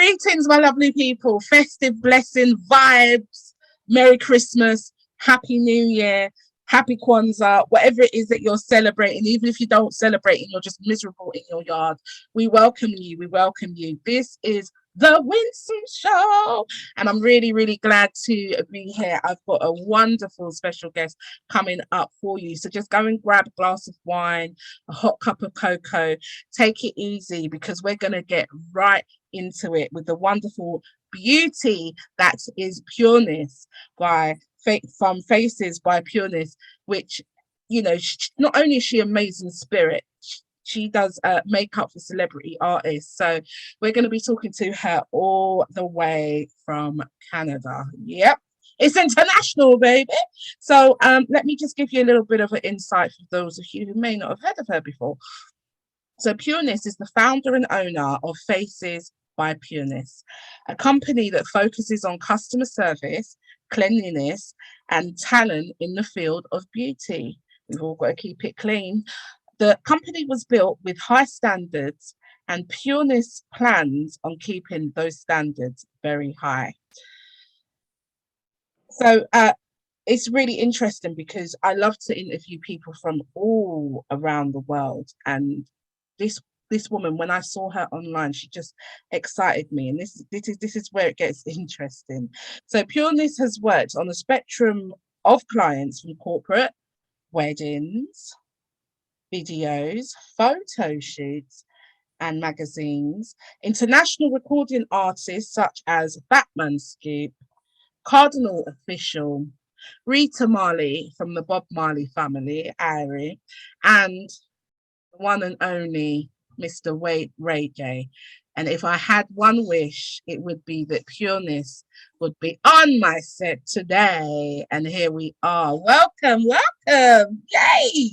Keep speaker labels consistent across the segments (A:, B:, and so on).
A: Greetings, my lovely people. Festive blessing vibes. Merry Christmas. Happy New Year. Happy Kwanzaa. Whatever it is that you're celebrating, even if you don't celebrate and you're just miserable in your yard, we welcome you. We welcome you. This is the Winsome Show. And I'm really, really glad to be here. I've got a wonderful special guest coming up for you. So just go and grab a glass of wine, a hot cup of cocoa. Take it easy because we're going to get right into it with the wonderful beauty that is Pureness from Faces by Pureness, which, you know, not only is she amazing spirit, she does makeup for celebrity artists. So we're going to be talking to her all the way from Canada. Yep. It's international, baby. So let me just give you a little bit of an insight for those of you who may not have heard of her before. So Pureness is the founder and owner of Faces by Pureness, a company that focuses on customer service, cleanliness, and talent in the field of beauty. We've all got to keep it clean. The company was built with high standards, and Pureness plans on keeping those standards very high. So it's really interesting because I love to interview people from all around the world, and this woman, when I saw her online, she just excited me. And this is where it gets interesting. So Pureness has worked on a spectrum of clients from corporate, weddings, videos, photo shoots, and magazines, international recording artists such as Batman Scoop, Cardinal Official, Rita Marley from the Bob Marley family, Irie, and the one and only Mr. Ray J. And if I had one wish, it would be that Pureness would be on my set today. And here we are. Welcome. Yay!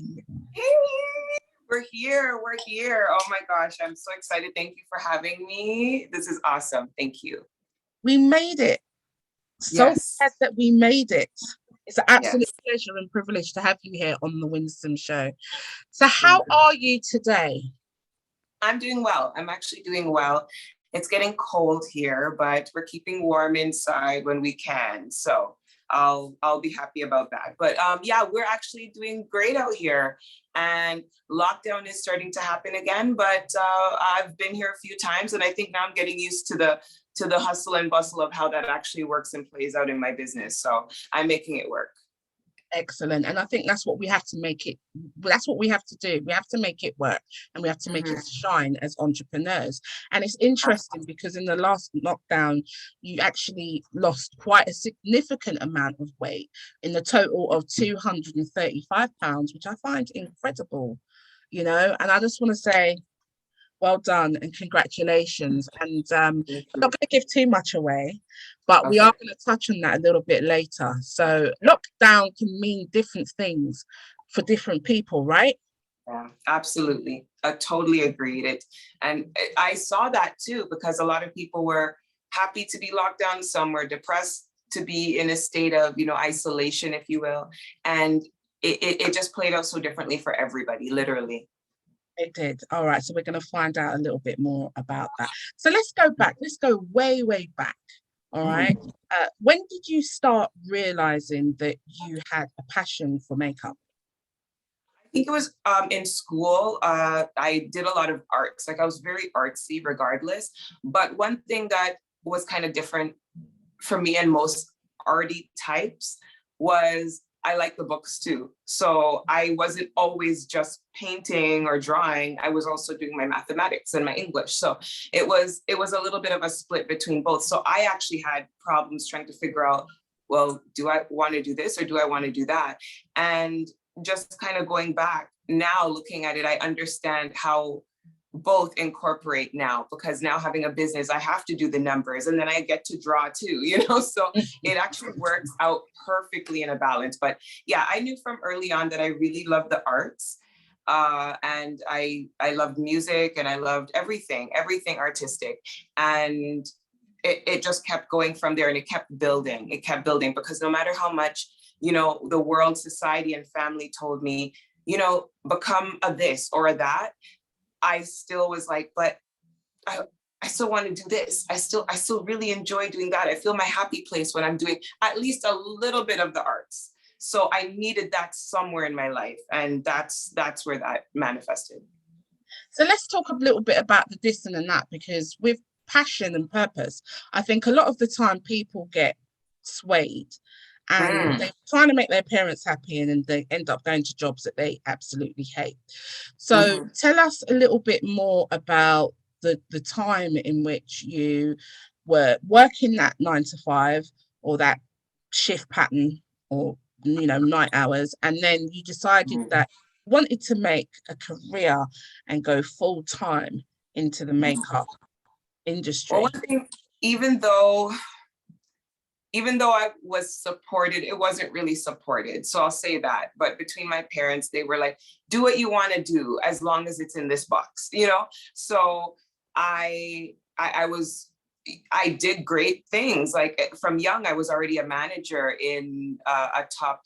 B: We're here. Oh my gosh, I'm so excited. Thank you for having me. This is awesome. Thank you.
A: We made it. So glad that we made it. It's an absolute pleasure and privilege to have you here on the Winsome Show. So how are you today?
B: I'm doing well. I'm actually doing well. It's getting cold here, but we're keeping warm inside when we can. So I'll be happy about that. But yeah, we're actually doing great out here. And lockdown is starting to happen again. But I've been here a few times, and I think now I'm getting used to the hustle and bustle of how that actually works and plays out in my business. So I'm making it work.
A: Excellent. And I think that's what we have to that's what we have to do. We have to make it work, and we have to make it shine as entrepreneurs. And it's interesting because in the last lockdown, you actually lost quite a significant amount of weight in the total of 235 pounds, which I find incredible, you know, and I just want to say, well done and congratulations. And I'm not going to give too much away, but we are going to touch on that a little bit later. So lockdown can mean different things for different people, right?
B: Yeah, absolutely. I totally agreed. And I saw that too, because a lot of people were happy to be locked down. Some were depressed to be in a state of, you know, isolation, if you will. And it just played out so differently for everybody, literally.
A: It did. All right. So we're going to find out a little bit more about that. So let's go back. Let's go way, way back. All right. When did you start realizing that you had a passion for makeup?
B: I think it was in school. I did a lot of arts. Like I was very artsy regardless. But one thing that was kind of different for me and most arty types was I like the books too. So I wasn't always just painting or drawing. I was also doing my mathematics and my English. So it was a little bit of a split between both. So I actually had problems trying to figure out, well, do I want to do this or do I want to do that? And just kind of going back now, looking at it, I understand how both incorporate now, because now having a business, I have to do the numbers and then I get to draw too, you know, so it actually works out perfectly in a balance. But yeah, I knew from early on that I really loved the arts. And I loved music and I loved everything artistic. And it just kept going from there, and it kept building because no matter how much, you know, the world, society, and family told me, you know, become a this or a that, I still was like, but I still want to do this. I still really enjoy doing that. I feel my happy place when I'm doing at least a little bit of the arts. So I needed that somewhere in my life. And that's where that manifested.
A: So let's talk a little bit about the this and that, because with passion and purpose, I think a lot of the time people get swayed and they're trying to make their parents happy, and then they end up going to jobs that they absolutely hate. So tell us a little bit more about the time in which you were working that 9 to 5 or that shift pattern, or night hours, and then you decided that you wanted to make a career and go full time into the makeup industry.
B: Well, one thing, even though I was supported, it wasn't really supported. So I'll say that. But between my parents, they were like, do what you want to do as long as it's in this box, So I did great things. Like from young, I was already a manager in a top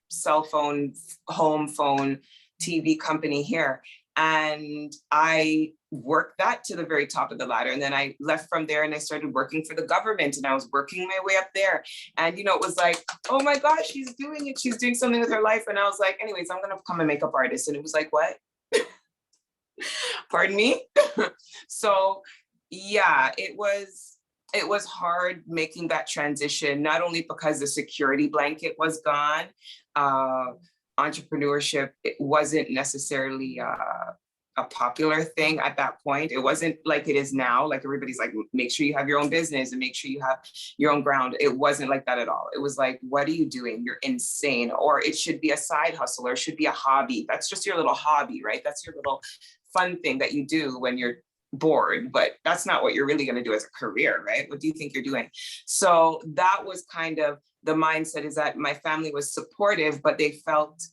B: cell phone, home phone, TV company here. And I worked that to the very top of the ladder. And then I left from there and I started working for the government, and I was working my way up there. And, it was like, oh my gosh, she's doing it. She's doing something with her life. And I was like, anyways, I'm going to become a makeup artist. And it was like, what? Pardon me? So yeah, it was hard making that transition, not only because the security blanket was gone, entrepreneurship, it wasn't necessarily a popular thing at that point. It wasn't like it is now. Like everybody's like, make sure you have your own business and make sure you have your own ground. It wasn't like that at all. It was like, what are you doing? You're insane. Or it should be a side hustle, or it should be a hobby. That's just your little hobby, right? That's your little fun thing that you do when you're bored, but that's not what you're really going to do as a career, right? What do you think you're doing? So that was kind of the mindset, is that my family was supportive, but they felt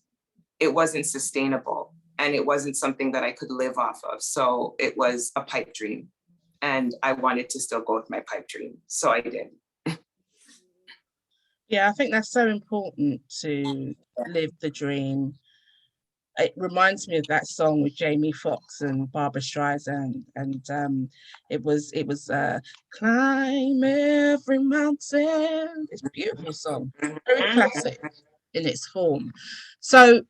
B: it wasn't sustainable and it wasn't something that I could live off of. So it was a pipe dream, and I wanted to still go with my pipe dream. So I did.
A: Yeah, I think that's so important, to live the dream. It reminds me of that song with Jamie Foxx and Barbara Streisand, and it was climb every mountain. It's a beautiful song, very classic in its form. So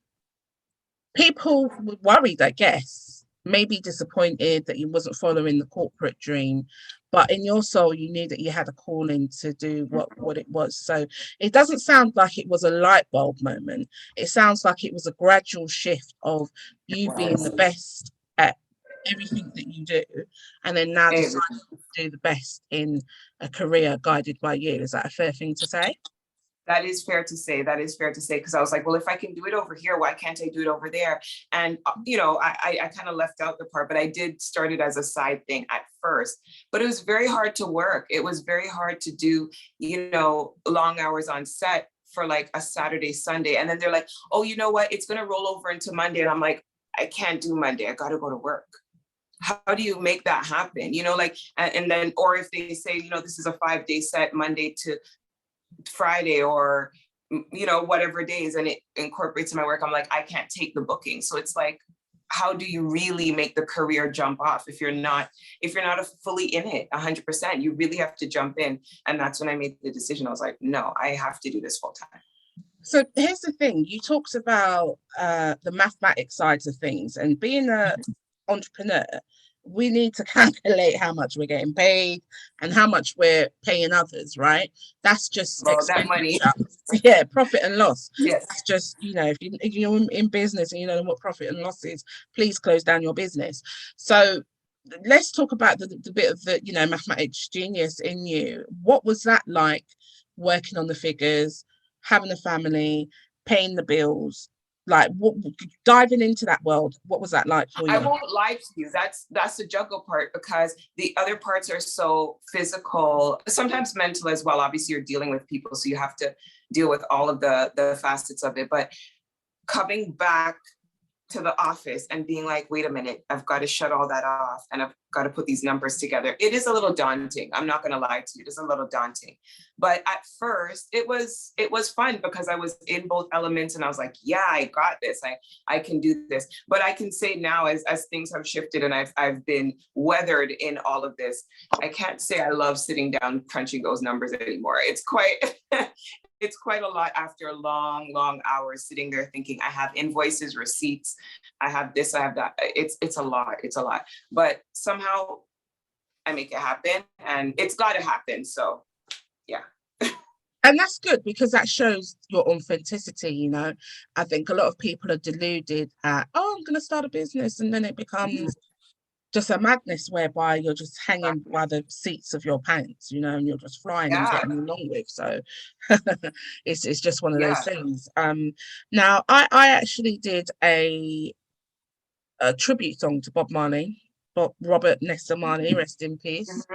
A: people were worried, I guess, maybe disappointed that you wasn't following the corporate dream, but in your soul you knew that you had a calling to do what it was. So it doesn't sound like it was a light bulb moment. It sounds like it was a gradual shift of you being the best at everything that you do, and then now deciding to do the best in a career guided by you. Is that a fair thing to say?
B: That is fair to say. That is fair to say, because I was like, well, if I can do it over here, why can't I do it over there? And, I kind of left out the part, but I did start it as a side thing at first. But it was very hard to work. It was very hard to do, long hours on set for like a Saturday, Sunday. And then they're like, oh, you know what? It's going to roll over into Monday. And I'm like, I can't do Monday. I got to go to work. How do you make that happen? And then, or if they say, this is a 5-day set, Monday to Friday, or whatever days, and it incorporates in my work, I'm like, I can't take the booking. So it's like, how do you really make the career jump off if you're not fully in it 100%? You really have to jump in. And that's when I made the decision. I was like, no, I have to do this full time.
A: So here's the thing, you talked about the mathematics sides of things, and being an entrepreneur, we need to calculate how much we're getting paid and how much we're paying others, right? That's just
B: that money.
A: Yeah, profit and loss.
B: Yes.
A: That's just, if you're in business and you don't know what profit and loss is, please close down your business. So let's talk about the bit of the, mathematics genius in you. What was that like, working on the figures, having a family, paying the bills? Like, diving into that world, what was that like for you?
B: I won't lie to you. That's the juggle part, because the other parts are so physical, sometimes mental as well. Obviously, you're dealing with people, so you have to deal with all of the facets of it. But coming back to the office and being like, wait a minute, I've got to shut all that off and I've got to put these numbers together. It is a little daunting. I'm not going to lie to you. It is a little daunting. But at first it was fun because I was in both elements and I was like, yeah, I got this. I can do this. But I can say now, as things have shifted and I've been weathered in all of this, I can't say I love sitting down crunching those numbers anymore. It's quite it's quite a lot after long hours sitting there thinking I have invoices, receipts, I have this, I have that. It's a lot. It's a lot. But somehow I make it happen, and it's got to happen. So yeah.
A: And that's good, because that shows your authenticity, you know. I think a lot of people are deluded at, oh, I'm going to start a business, and then it becomes just a madness whereby you're just hanging by the seats of your pants, you know, and you're just flying and
B: Yeah.
A: getting along with. So it's just one of those
B: Yeah.
A: things. Now I actually did a tribute song to Bob Marley, Robert Nesta Marley, rest in peace.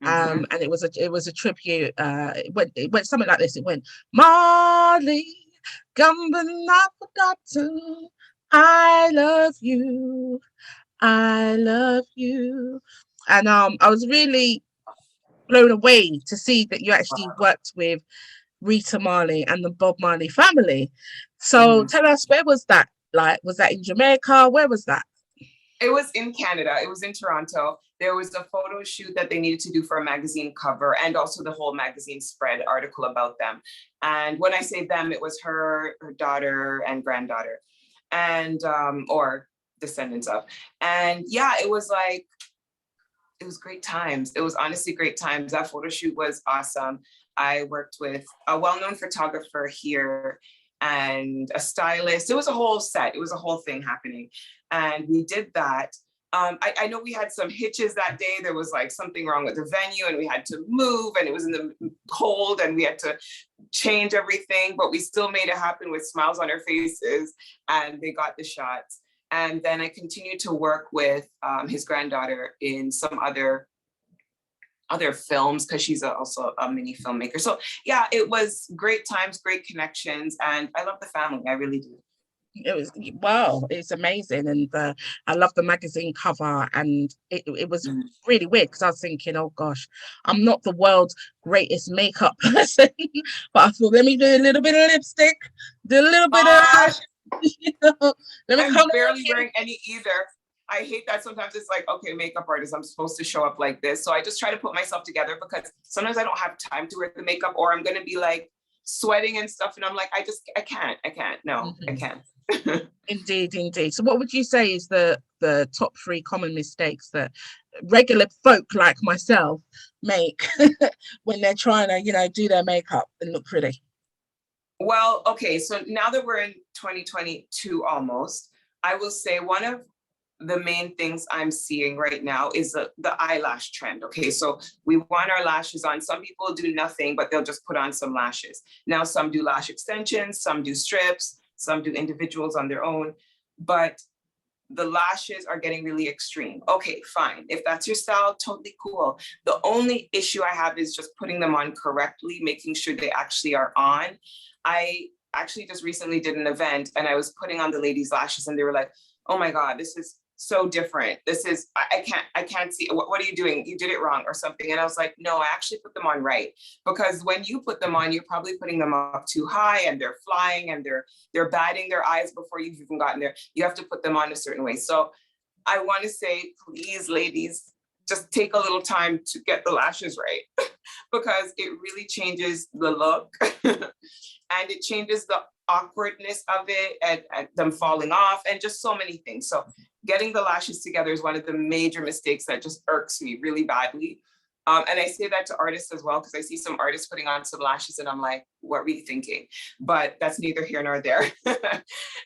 A: And it was a tribute. It went something like this. It went, Marley, come but not forgotten. I love you. I love you. And I was really blown away to see that you actually worked with Rita Marley and the Bob Marley family. So tell us, where was that? Like, was that in Jamaica? Where was that?
B: It was in Canada. It was in Toronto. There was a photo shoot that they needed to do for a magazine cover, and also the whole magazine spread article about them. And when I say them, it was her daughter and granddaughter, and or descendants of. And yeah, it was great times. It was honestly great times. That photo shoot was awesome. I worked with a well-known photographer here and a stylist. It was a whole set. It was a whole thing happening. And we did that. I know we had some hitches that day. There was like something wrong with the venue and we had to move, and it was in the cold and we had to change everything, but we still made it happen with smiles on our faces, and they got the shots. And then I continued to work with his granddaughter in some other films, because she's also a mini filmmaker. So yeah, it was great times, great connections, and I love the family. I really do.
A: It was, wow, it's amazing. And I love the magazine cover, and it was really weird because I was thinking, oh gosh, I'm not the world's greatest makeup person, but I thought, let me do a little bit of lipstick, do a little bit of you know, let me
B: I'm barely wearing any either. I hate that sometimes. It's like, okay, makeup artist, I'm supposed to show up like this. So I just try to put myself together, because sometimes I don't have time to wear the makeup, or I'm going to be like sweating and stuff. And I'm like, I can't. No, I can't.
A: Indeed. So what would you say is the top 3 common mistakes that regular folk like myself make when they're trying to, you know, do their makeup and look pretty?
B: Well, okay, so now that we're in 2022 almost, I will say one of the main things I'm seeing right now is the eyelash trend. Okay, so we want our lashes on. Some people do nothing, but they'll just put on some lashes. Now, some do lash extensions, some do strips, some do individuals on their own, but the lashes are getting really extreme. Okay, fine. If that's your style, totally cool. The only issue I have is just putting them on correctly, making sure they actually are on. I actually just recently did an event and I was putting on the ladies' lashes and they were like, oh my God, this is so different. This is, I can't see, what are you doing? You did it wrong or something. And I was like, no, I actually put them on right. Because when you put them on, you're probably putting them up too high and they're flying and they're batting their eyes before you've even gotten there. You have to put them on a certain way. So I want to say, please, ladies, just take a little time to get the lashes right because it really changes the look and it changes the awkwardness of it and them falling off and just so many things. So getting the lashes together is one of the major mistakes that just irks me really badly. And I say that to artists as well, because I see some artists putting on some lashes and I'm like, what were you thinking? But that's neither here nor there.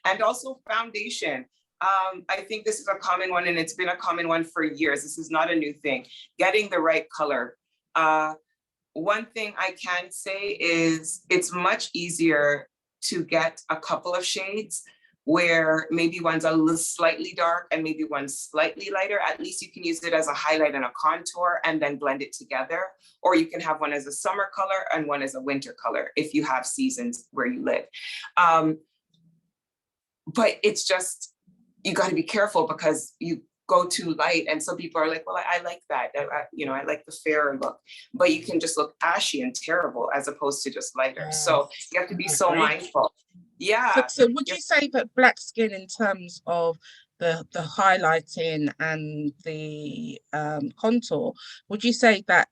B: And also foundation. I think this is a common one and it's been a common one for years. This is not a new thing. Getting the right color. One thing I can say is it's much easier to get a couple of shades where maybe one's a little slightly dark and maybe one's slightly lighter. At least you can use it as a highlight and a contour and then blend it together. Or you can have one as a summer color and one as a winter color if you have seasons where you live. But it's just, you got to be careful because you go too light. And some people are like, well, I like that. I like the fairer look, but you can just look ashy and terrible as opposed to just lighter.
A: Yes.
B: So you have to be so mindful. Yeah.
A: So would you say that black skin, in terms of the highlighting and the contour, would you say that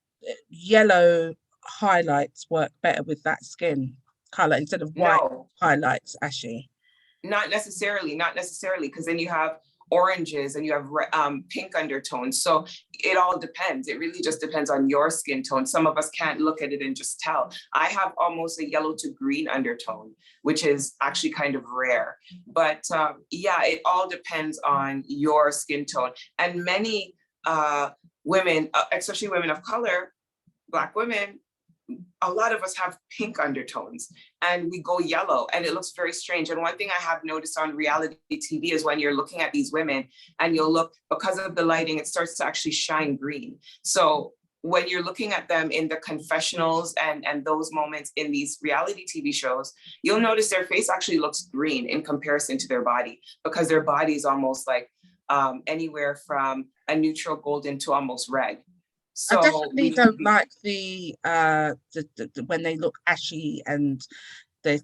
A: yellow highlights work better with that skin color instead of white highlights, ashy?
B: Not necessarily, because then you have oranges and you have pink undertones. So it all depends. It really just depends on your skin tone. Some of us can't look at it and just tell. I have almost a yellow to green undertone, which is actually kind of rare. But yeah, it all depends on your skin tone. And many women, especially women of color, Black women, a lot of us have pink undertones and we go yellow and it looks very strange. And one thing I have noticed on reality TV is when you're looking at these women and you'll look, because of the lighting, it starts to actually shine green. So when you're looking at them in the confessionals and those moments in these reality TV shows, you'll notice their face actually looks green in comparison to their body, because their body is almost like anywhere from a neutral golden to almost red. So
A: I definitely don't like the when they look ashy and their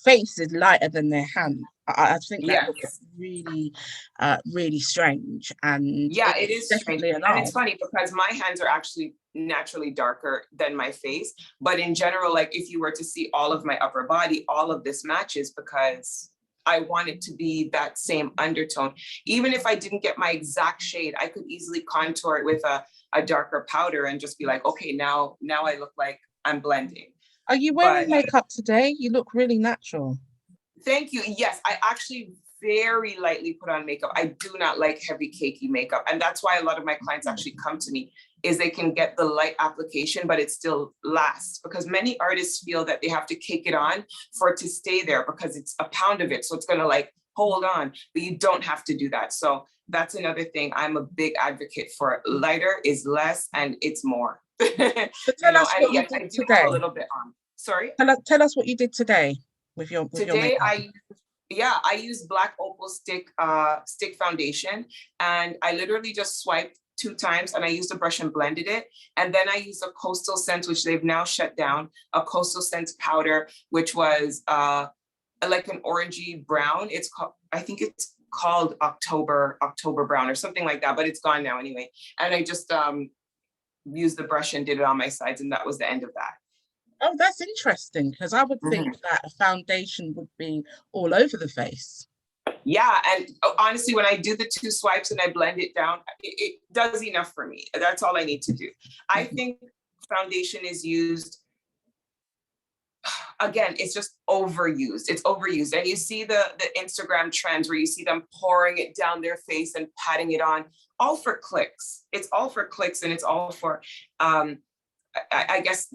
A: face is lighter than their hand. I think that looks really really strange, and
B: yeah, it is strange.
A: Definitely
B: And it's funny because my hands are actually naturally darker than my face, but in general, like if you were to see all of my upper body, all of this matches because I want it to be that same undertone. Even if I didn't get my exact shade, I could easily contour it with a darker powder and just be like, okay, now I look like I'm blending.
A: Are you wearing makeup today? You look really natural.
B: Thank you. Yes, I actually very lightly put on makeup. I do not like heavy cakey makeup. And that's why a lot of my clients actually come to me, is they can get the light application, but it still lasts, because many artists feel that they have to cake it on for it to stay there because it's a pound of it. So it's gonna like hold on, but you don't have to do that. So that's another thing I'm a big advocate for. Lighter is less and it's more.
A: So tell us what you did today.
B: Have a little bit on. Sorry?
A: Tell us what you did today with your
B: today
A: makeup.
B: I used Black Opal stick foundation, and I literally just swiped 2 times and I used a brush and blended it. And then I used a Coastal Scents, which they've now shut down, a Coastal Scents powder, which was like an orangey brown. I think it's called October Brown or something like that, but it's gone now anyway. And I just used the brush and did it on my sides, and that was the end of that.
A: Oh, that's interesting, because I would think that a foundation would be all over the face.
B: Yeah, and honestly, when I do the 2 swipes and I blend it down, it does enough for me. That's all I need to do. I think foundation is used, again, it's just overused. It's overused. And you see the Instagram trends where you see them pouring it down their face and patting it on, all for clicks. It's all for clicks, and it's all for, I guess,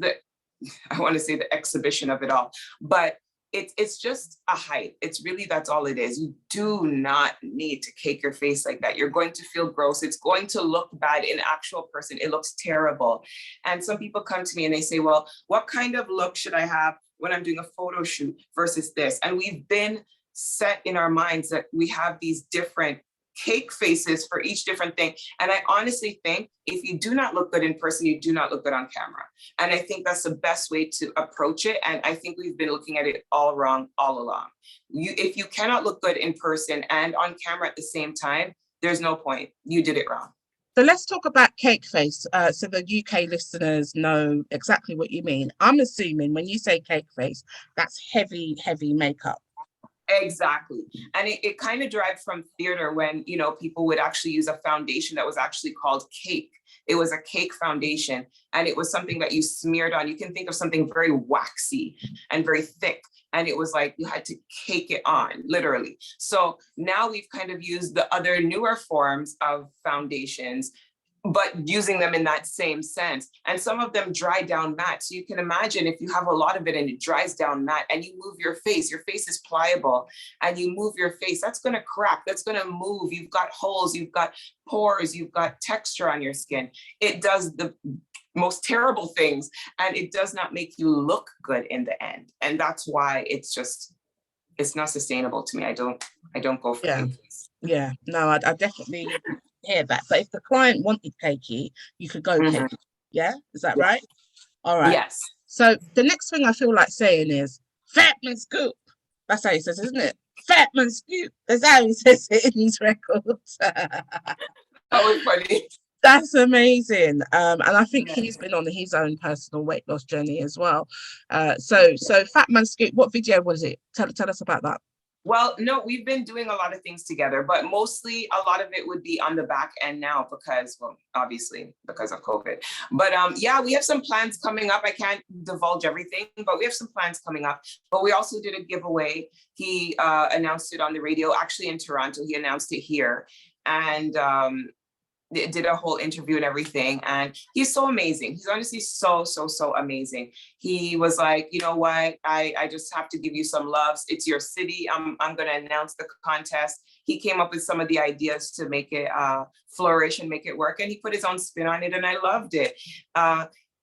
B: I want to say the exhibition of it all. But it's just a hype. It's really, that's all it is. You do not need to cake your face like that. You're going to feel gross. It's going to look bad in actual person. It looks terrible. And some people come to me and they say, well, what kind of look should I have when I'm doing a photo shoot versus this? And we've been set in our minds that we have these different cake faces for each different thing. And I honestly think if you do not look good in person, you do not look good on camera. And I think that's the best way to approach it. And I think we've been looking at it all wrong all along. If you cannot look good in person and on camera at the same time, there's no point. You did it wrong.
A: So let's talk about cake face, so the UK listeners know exactly what you mean. I'm assuming when you say cake face, that's heavy makeup.
B: Exactly. And it kind of derived from theater when, people would actually use a foundation that was actually called cake. It was a cake foundation, and it was something that you smeared on. You can think of something very waxy and very thick. And it was like you had to cake it on, literally. So now we've kind of used the other newer forms of foundations, but using them in that same sense. And some of them dry down matte. So you can imagine if you have a lot of it and it dries down matte and you move your face is pliable, and you move your face, that's going to crack, that's going to move. You've got holes, you've got pores, you've got texture on your skin. It does the most terrible things, and it does not make you look good in the end. And that's why it's not sustainable to me. I don't go for it.
A: Yeah, no, I definitely hear that. But if the client wanted cakey, you could go
B: Mhm.
A: cakey. Yeah, is that
B: Yeah.
A: right? All right.
B: Yes.
A: So the next thing I feel like saying is Fatman Scoop. That's how he says, isn't it? Fatman Scoop. That's how he says it in his records.
B: That was funny.
A: That's amazing. And I think
B: Yeah.
A: he's been on his own personal weight loss journey as well. So Fat Man Scoop, what video was it? Tell us about that.
B: Well, no, we've been doing a lot of things together, but mostly a lot of it would be on the back end now because, well, obviously because of COVID. But yeah, we have some plans coming up. I can't divulge everything, but we have some plans coming up. But we also did a giveaway. He announced it on the radio, actually in Toronto. He announced it here. And did a whole interview and everything, and he's so amazing. He's honestly so amazing. He was like, you know what, I just have to give you some loves. It's your city. I'm gonna announce the contest. He came up with some of the ideas to make it flourish and make it work, and he put his own spin on it, and I loved it.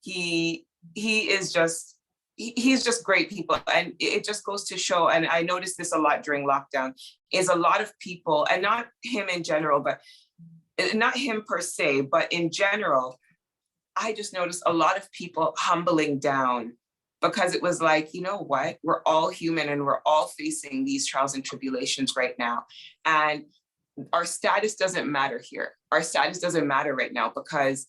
B: He is just he's just great people, and it just goes to show, and I noticed this a lot during lockdown, is a lot of people, and not him in general, but not him per se, but in general, I just noticed a lot of people humbling down because it was like, you know what, we're all human and we're all facing these trials and tribulations right now. And our status doesn't matter here. Our status doesn't matter right now because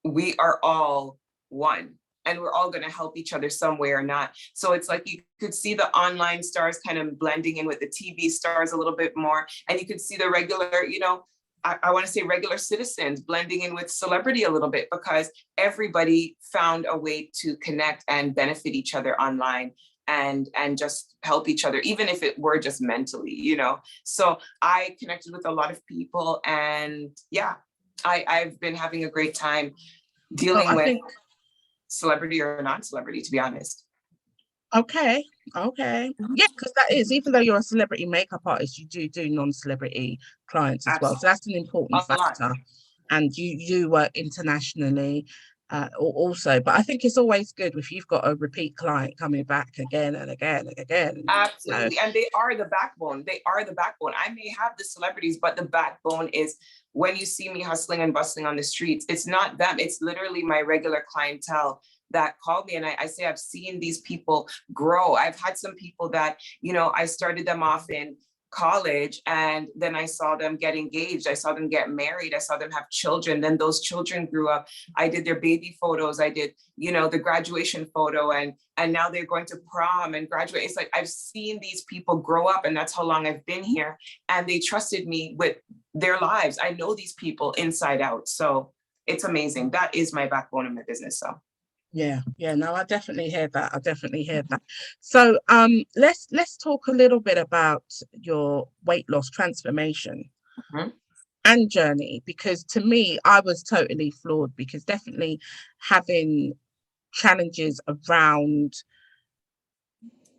B: we are all one and we're all going to help each other some way or not. So it's like you could see the online stars kind of blending in with the TV stars a little bit more. And you could see the regular, you know, I want to say regular citizens blending in with celebrity a little bit because everybody found a way to connect and benefit each other online and just help each other, even if it were just mentally, you know. So I connected with a lot of people, and yeah, I've been having a great time
A: Well,
B: dealing
A: I
B: with
A: think
B: celebrity or non-celebrity, to be honest.
A: okay, okay. Yeah, because that is, even though you're a celebrity makeup artist, you do non-celebrity clients as well. So
B: Absolutely.
A: that's an important
B: A lot.
A: factor. And you work internationally also. But I think it's always good if you've got a repeat client coming back again and again and again. You know.
B: Absolutely. And they are the backbone. They are the backbone. I may have the celebrities, but the backbone is when you see me hustling and bustling on the streets, it's not them. It's literally my regular clientele that called me. And I say, I've seen these people grow. I've had some people that, you know, I started them off in college and then I saw them get engaged. I saw them get married. I saw them have children. Then those children grew up. I did their baby photos. I did, you know, the graduation photo, and now they're going to prom and graduate. It's like I've seen these people grow up, and that's how long I've been here. And they trusted me with their lives. I know these people inside out. So it's amazing. That is my backbone in my business. So
A: Yeah, no, I definitely hear that. I definitely hear that. So let's talk a little bit about your weight loss transformation
B: mhm.
A: and journey, because to me, I was totally flawed because definitely having challenges around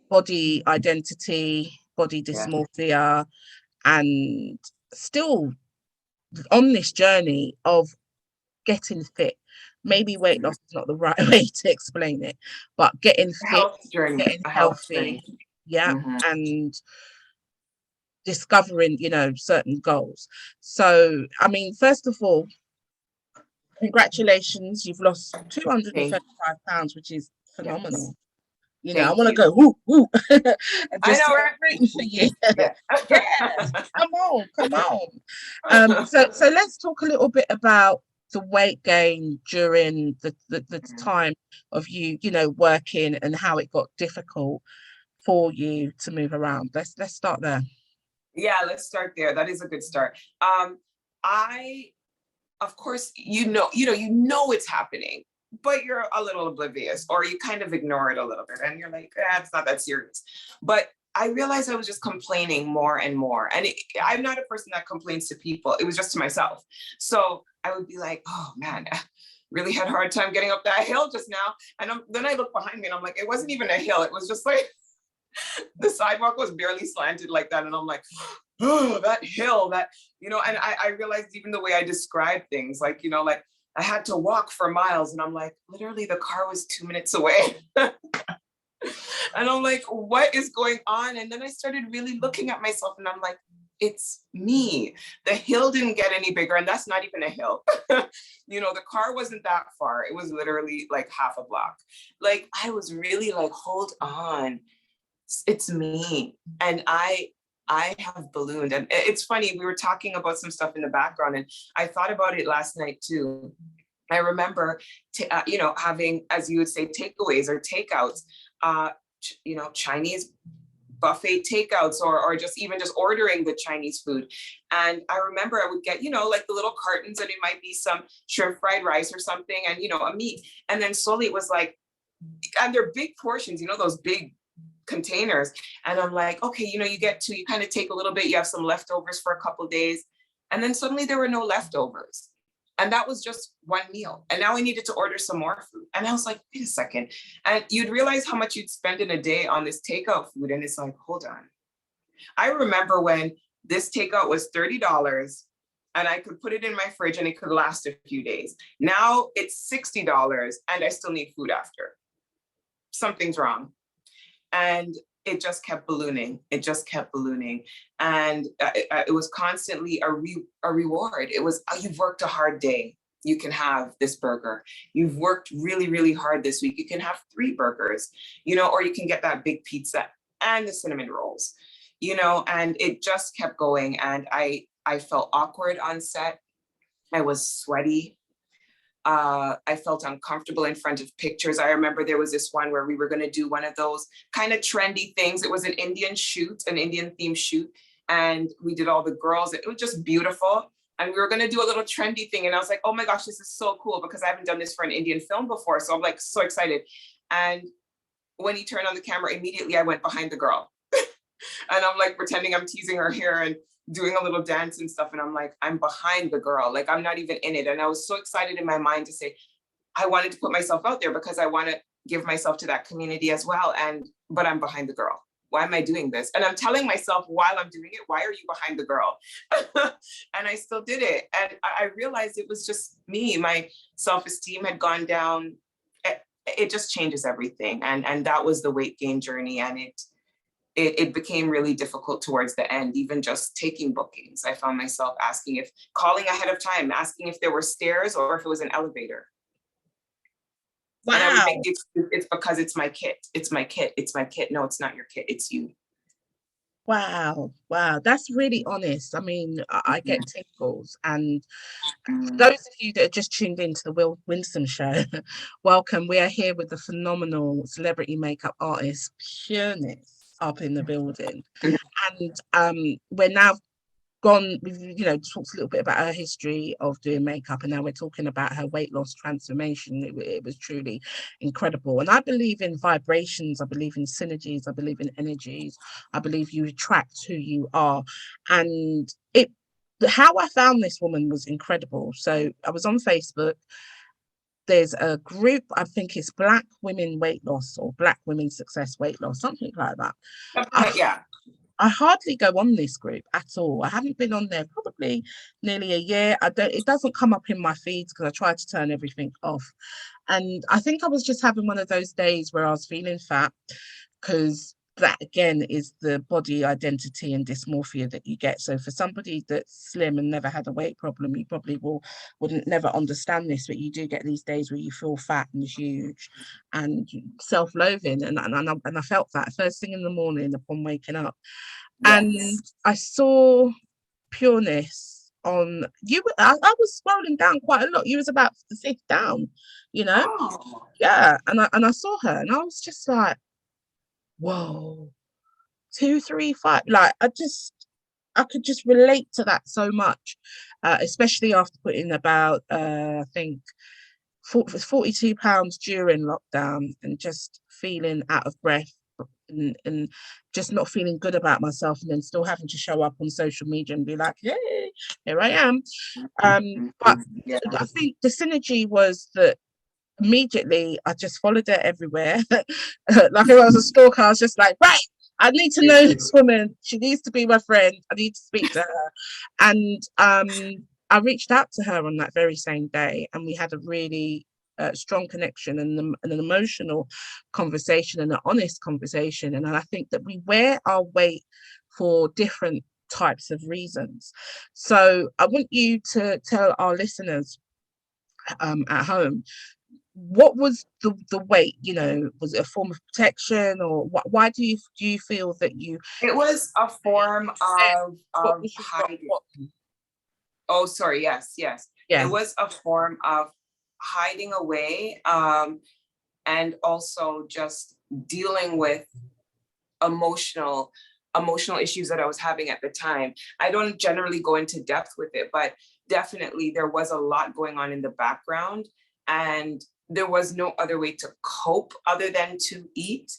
A: body identity, body
B: Yeah.
A: dysmorphia, and still on this journey of getting fit. Maybe weight loss is not the right way to explain it, but getting fit,
B: Health journey,
A: getting
B: a health
A: healthy,
B: journey.
A: yeah,
B: Mhm.
A: and discovering, certain goals. So, I mean, first of all, congratulations, you've lost
B: Thank
A: 235 pounds, which is
B: Yes.
A: phenomenal. I
B: Thank
A: want to
B: you.
A: go woo woo and
B: I
A: just
B: know,
A: rooting for you.
B: right?
A: Yes,
B: Yeah.
A: come on, come on. So let's talk a little bit about the weight gain during the time of you, working, and how it got difficult for you to move around. Let's start there.
B: Yeah, let's start there. That is a good start. I, of course, you know it's happening, but you're a little oblivious, or you kind of ignore it a little bit, and you're like, it's not that serious. But I realized I was just complaining more and more, and I'm not a person that complains to people. It was just to myself. So I would be like, oh man, I really had a hard time getting up that hill just now. And then I look behind me, and I'm like, it wasn't even a hill. It was just like the sidewalk was barely slanted like that. And I'm like, oh, that hill, and I realized even the way I describe things, like, like I had to walk for miles, and I'm like, literally the car was 2 minutes away. And I'm like, what is going on? And then I started really looking at myself, and I'm like, it's me. The hill didn't get any bigger, and that's not even a hill. The car wasn't that far. It was literally like half a block. Like, I was really like, hold on, it's me. And I have ballooned. And it's funny, we were talking about some stuff in the background, and I thought about it last night too. I remember, having, as you would say, takeaways or takeouts, Chinese buffet takeouts, or just even just ordering the Chinese food. And I remember I would get, like the little cartons, and it might be some shrimp fried rice or something, and, a meat. And then slowly it was like, and they're big portions, those big containers. And I'm like, okay, you kind of take a little bit, you have some leftovers for a couple of days. And then suddenly there were no leftovers. And that was just one meal. And now I needed to order some more food. And I was like, wait a second. And you'd realize how much you'd spend in a day on this takeout food. And it's like, hold on. I remember when this takeout was $30 and I could put it in my fridge and it could last a few days. Now it's $60 and I still need food after. Something's wrong. And it just kept ballooning. It just kept ballooning. And it was constantly a reward. It was, oh, you've worked a hard day, you can have this burger. You've worked really, really hard this week, you can have 3 burgers, or you can get that big pizza and the cinnamon rolls, and it just kept going. And I felt awkward on set. I was sweaty. I felt uncomfortable in front of pictures. I remember there was this one where we were going to do one of those kind of trendy things. It was an Indian shoot, an Indian themed shoot. And we did all the girls. It was just beautiful. And we were going to do a little trendy thing. And I was like, oh my gosh, this is so cool, because I haven't done this for an Indian film before. So I'm like so excited. And when he turned on the camera, immediately I went behind the girl. And I'm like pretending I'm teasing her hair and doing a little dance and stuff. And I'm like, I'm behind the girl, like I'm not even in it. And I was so excited in my mind to say, I wanted to put myself out there because I want to give myself to that community as well. But I'm behind the girl. Why am I doing this? And I'm telling myself while I'm doing it, why are you behind the girl? And I still did it. And I realized it was just me. My self-esteem had gone down. It just changes everything. And that was the weight gain journey. And it became really difficult towards the end, even just taking bookings. I found myself calling ahead of time, asking if there were stairs or if it was an elevator.
A: Wow.
B: And I would think it's because it's my kit. It's my kit. It's my kit. No, it's not your kit. It's you.
A: Wow. That's really honest. I mean, I get tingles. And for those of you that are just tuned into the Winsome show, welcome. We are here with the phenomenal celebrity makeup artist Pureness up in the building. And we're now we've talked a little bit about her history of doing makeup, and now we're talking about her weight loss transformation. It was truly incredible. And I believe in vibrations, I believe in synergies, I believe in energies, I believe you attract who you are. And how I found this woman was incredible. So I was on Facebook. There's a group, I think it's Black Women Weight Loss or Black Women Success Weight Loss, something like that.
B: Yeah.
A: I hardly go on this group at all. I haven't been on there probably nearly a year. It doesn't come up in my feeds because I try to turn everything off. And I think I was just having one of those days where I was feeling fat, because that again is the body identity and dysmorphia that you get. So for somebody that's slim and never had a weight problem, you probably wouldn't never understand this, but you do get these days where you feel fat and huge and self-loathing. And I felt that first thing in the morning upon waking up. Yes. And I saw Pureness on you. I was scrolling down quite a lot. You was about the 5th down,
B: Oh.
A: Yeah. And I saw her and I was just like, whoa, 2, 3, 5. Like I could just relate to that so much, especially after putting about I think 42 pounds during lockdown and just feeling out of breath and just not feeling good about myself, and then still having to show up on social media and be like, hey, here I am. But yeah. I think the synergy was that immediately I just followed her everywhere. Like if I was a stalker, I was just like, right, I need to know this woman. She needs to be my friend. I need to speak to her. And I reached out to her on that very same day, and we had a really strong connection and an emotional conversation and an honest conversation. And I think that we wear our weight for different types of reasons. So I want you to tell our listeners at home, what was the weight? You know, was it a form of protection, or why do you feel that you
B: It was a form
A: said what
B: of
A: was your rock
B: hiding.
A: bottom?
B: Oh, sorry. Yes, yes. It
A: Yeah.
B: was a form of hiding away, and also just dealing with emotional issues that I was having at the time. I don't generally go into depth with it, but definitely there was a lot going on in the background, and there was no other way to cope other than to eat.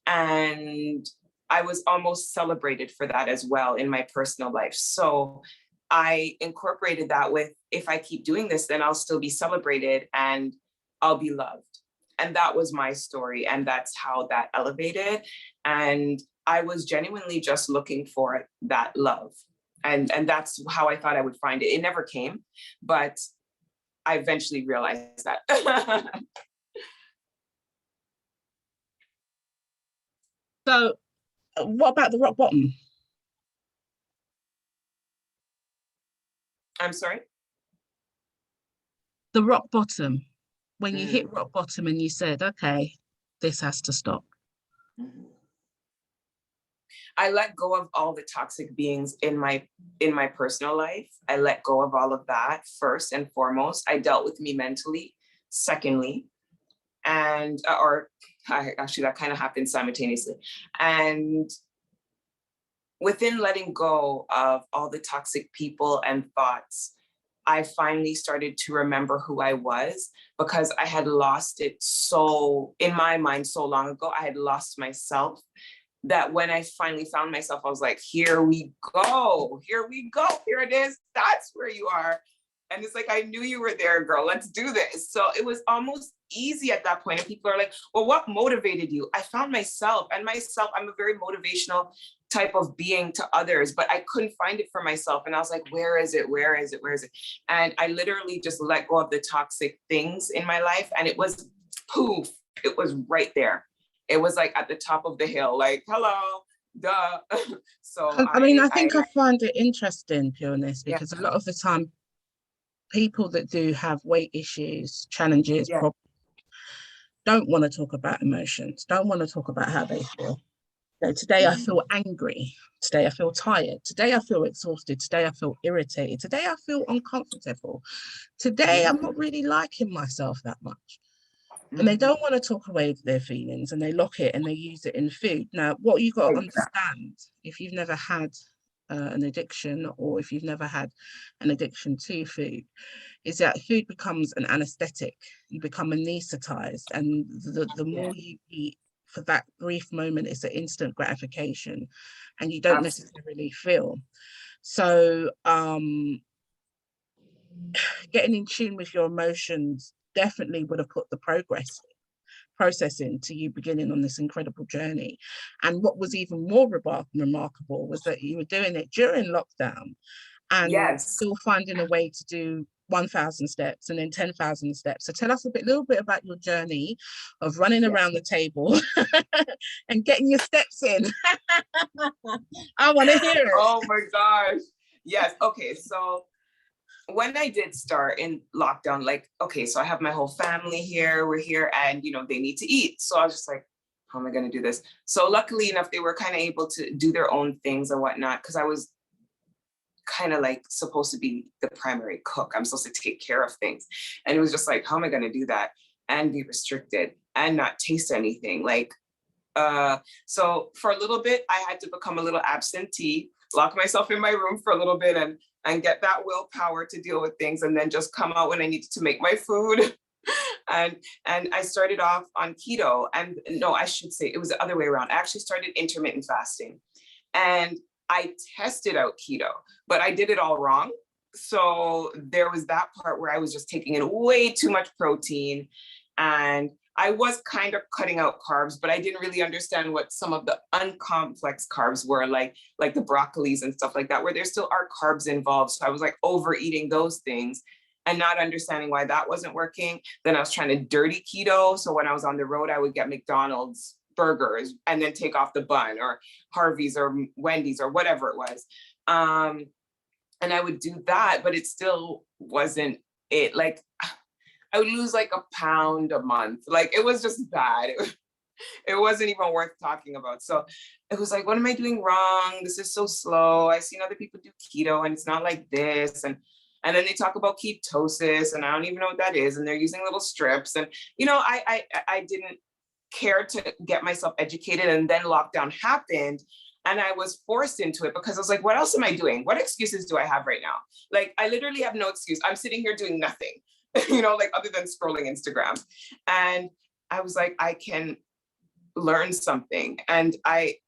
B: And I was almost celebrated for that as well in my personal life. So I incorporated that with, if I keep doing this, then I'll still be celebrated and I'll be loved. And that was my story. And that's how that elevated. And I was genuinely just looking for that love. And that's how I thought I would find it. It never came, but I eventually realized that.
A: So what about the rock bottom?
B: I'm sorry?
A: The rock bottom, when you hit
B: Mm.
A: rock bottom and you said, okay, this has to stop.
B: Mhm. I let go of all the toxic beings in my personal life. I let go of all of that first and foremost. I dealt with me mentally, secondly, and actually that kind of happened simultaneously. And within letting go of all the toxic people and thoughts, I finally started to remember who I was, because I had lost it so, in my mind, so long ago. I had lost myself, that when I finally found myself, I was like, here we go, here it is. That's where you are. And it's like, I knew you were there, girl. Let's do this. So it was almost easy at that point. And people are like, well, what motivated you? I found myself, and myself, I'm a very motivational type of being to others, but I couldn't find it for myself. And I was like, where is it? Where is it? Where is it? And I literally just let go of the toxic things in my life. And it was poof, it was right there. It was like at the top of the hill, like, hello, duh. So
A: I mean, I think I find it interesting, Pureness,
B: yeah,
A: because a lot of the time, people that do have weight issues, challenges,
B: yeah,
A: problems, don't want to talk about emotions, don't want to talk about how they feel. So today I feel angry. Today I feel tired. Today I feel exhausted. Today I feel irritated. Today I feel uncomfortable. Today I'm not really liking myself that much. And they don't want to talk away their feelings, and they lock it and they use it in food. Now, what you got to understand, if you've never had an addiction, or if you've never had an addiction to food, is that food becomes an anesthetic. You become anesthetized, and the more you eat for that brief moment, it's an instant gratification, and you don't necessarily feel. So getting in tune with your emotions definitely would have put the processing to you beginning on this incredible journey. And what was even more remarkable was that you were doing it during lockdown, and
B: yes.
A: still finding a way to do 1,000 steps and then 10,000 steps. So tell us little bit about your journey of running around the table and getting your steps in. I want to hear it.
B: Oh my gosh. Yes. Okay. So when I did start in lockdown, like, okay, so I have my whole family here, we're here, and they need to eat. So I was just like, how am I going to do this? So luckily enough, they were kind of able to do their own things and whatnot, because I was kind of like supposed to be the primary cook. I'm supposed to take care of things. And it was just like, how am I going to do that and be restricted and not taste anything? Like, so for a little bit, I had to become a little absentee, lock myself in my room for a little bit, and get that willpower to deal with things, and then just come out when I needed to make my food. and I started off on keto. And no, I should say it was the other way around. I actually started intermittent fasting, and I tested out keto, but I did it all wrong. So there was that part where I was just taking in way too much protein, and I was kind of cutting out carbs, but I didn't really understand what some of the uncomplex carbs were, like the broccolis and stuff like that, where there still are carbs involved. So I was like overeating those things and not understanding why that wasn't working. Then I was trying to dirty keto. So when I was on the road, I would get McDonald's burgers and then take off the bun, or Harvey's or Wendy's or whatever it was. And I would do that, but it still wasn't it. Like, I would lose like a pound a month. Like, it was just bad. It wasn't even worth talking about. So it was like, what am I doing wrong? This is so slow. I've seen other people do keto and it's not like this. And then they talk about ketosis and I don't even know what that is. And they're using little strips. And, you know, I didn't care to get myself educated. And then lockdown happened. And I was forced into it because I was like, what else am I doing? What excuses do I have right now? Like, I literally have no excuse. I'm sitting here doing nothing, you know, like other than scrolling Instagram. And I was like, I can learn something. And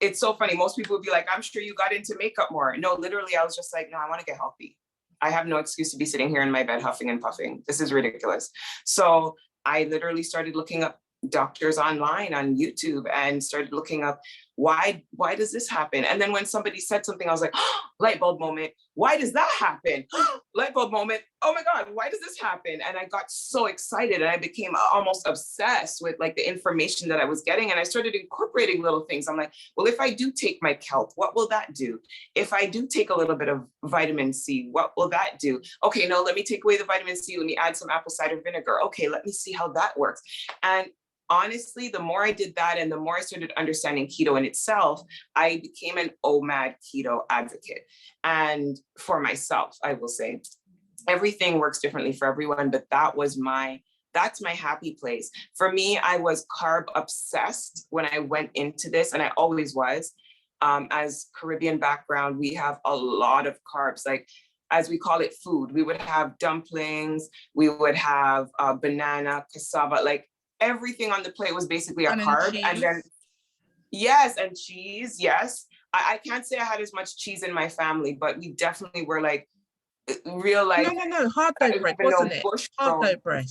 B: it's so funny. Most people would be like, I'm sure you got into makeup more. No, literally, I was just like, no, I want to get healthy. I have no excuse to be sitting here in my bed huffing and puffing. This is ridiculous. So I literally started looking up doctors online on YouTube and started looking up why does this happen? And then when somebody said something, I was like, oh, light bulb moment. Why does that happen? Light bulb moment. Oh my God, why does this happen? And I got so excited and I became almost obsessed with like the information that I was getting. And I started incorporating little things. I'm like, well, if I do take my kelp, what will that do? If I do take a little bit of vitamin C, what will that do? Okay, no, let me take away the vitamin C. Let me add some apple cider vinegar. Okay, let me see how that works. And honestly, the more I did that and the more I started understanding keto in itself, I became an OMAD keto advocate. And for myself, I will say, everything works differently for everyone, but that's my happy place. For me, I was carb obsessed when I went into this, and I always was. As Caribbean background, we have a lot of carbs, like as we call it food. We would have dumplings, we would have banana, cassava, like everything on the plate was basically a carb. And then, yes, and cheese, yes. I can't say I had as much cheese in my family, but we definitely were like real life.
A: No, hard dough bread, wasn't it? Hard dough bread.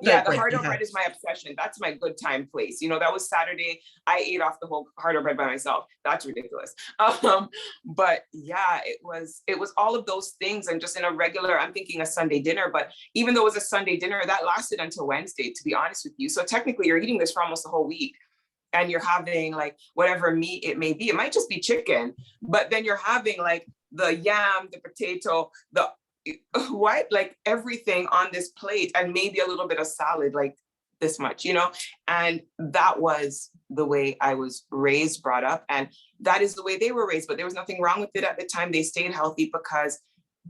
B: Yeah, the hard dough bread is my obsession. That's my good time place. You know, that was Saturday. I ate off the whole hard dough bread by myself. That's ridiculous. But yeah, it was all of those things. And just in a regular, I'm thinking a Sunday dinner, but even though it was a Sunday dinner, that lasted until Wednesday, to be honest with you. So technically you're eating this for almost the whole week. And you're having like whatever meat it may be. It might just be chicken, but then you're having like the yam, the potato, the what, like everything on this plate, and maybe a little bit of salad, like this much, you know. And that was the way I was raised, brought up, and that is the way they were raised. But there was nothing wrong with it at the time. They stayed healthy because